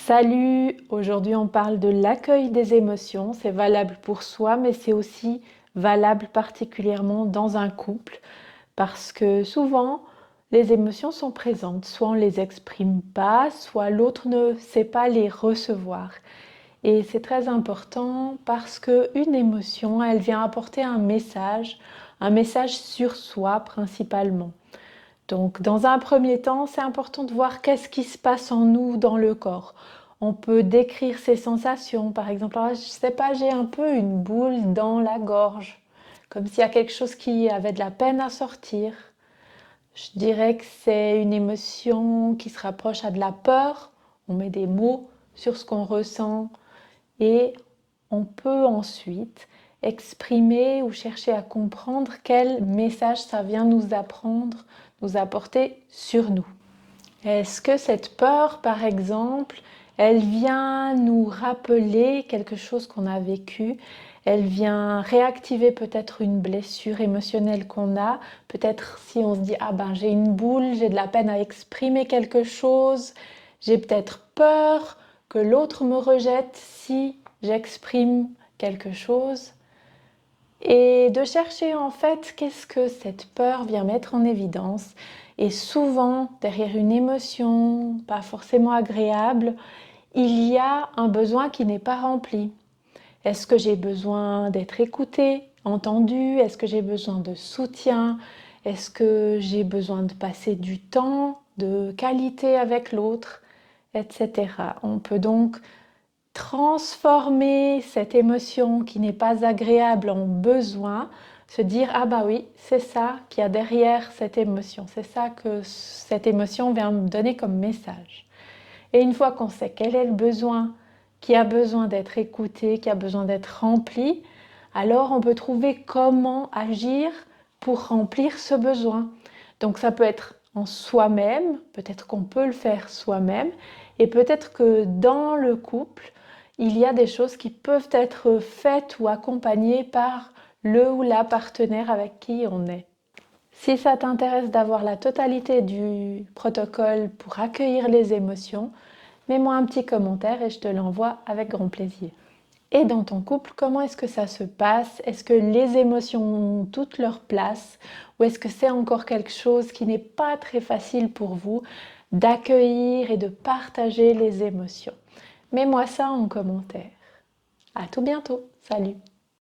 Salut! Aujourd'hui on parle de l'accueil des émotions. C'est valable pour soi, mais c'est aussi valable particulièrement dans un couple parce que souvent les émotions sont présentes. Soit on ne les exprime pas, soit l'autre ne sait pas les recevoir. Et c'est très important parce qu'une émotion, elle vient apporter un message sur soi principalement. Donc, dans un premier temps, c'est important de voir qu'est-ce qui se passe en nous dans le corps. On peut décrire ses sensations, par exemple. Alors, je sais pas, j'ai un peu une boule dans la gorge, comme s'il y a quelque chose qui avait de la peine à sortir. Je dirais que c'est une émotion qui se rapproche à de la peur. On met des mots sur ce qu'on ressent et on peut ensuite exprimer ou chercher à comprendre quel message ça vient nous apprendre, nous apporter sur nous. Est-ce que cette peur, par exemple, elle vient nous rappeler quelque chose qu'on a vécu? Elle vient réactiver peut-être une blessure émotionnelle qu'on a. Peut-être si on se dit, ah ben j'ai une boule, j'ai de la peine à exprimer quelque chose, j'ai peut-être peur que l'autre me rejette si j'exprime quelque chose. Et de chercher en fait qu'est-ce que cette peur vient mettre en évidence. Et souvent, derrière une émotion pas forcément agréable, il y a un besoin qui n'est pas rempli. Est-ce que j'ai besoin d'être écoutée, entendue? Est-ce que j'ai besoin de soutien? Est-ce que j'ai besoin de passer du temps de qualité avec l'autre, etc. On peut donc transformer cette émotion qui n'est pas agréable en besoin, se dire ah bah oui, c'est ça qu'il y a derrière cette émotion, c'est ça que cette émotion vient me donner comme message. Et une fois qu'on sait quel est le besoin, qui a besoin d'être écouté, qui a besoin d'être rempli, alors on peut trouver comment agir pour remplir ce besoin. Donc ça peut être en soi-même, peut-être qu'on peut le faire soi-même, et peut-être que dans le couple, il y a des choses qui peuvent être faites ou accompagnées par le ou la partenaire avec qui on est. Si ça t'intéresse d'avoir la totalité du protocole pour accueillir les émotions, mets-moi un petit commentaire et je te l'envoie avec grand plaisir. Et dans ton couple, comment est-ce que ça se passe? Est-ce que les émotions ont toute leur place? Ou est-ce que c'est encore quelque chose qui n'est pas très facile pour vous d'accueillir et de partager les émotions? Mets-moi ça en commentaire. À tout bientôt. Salut!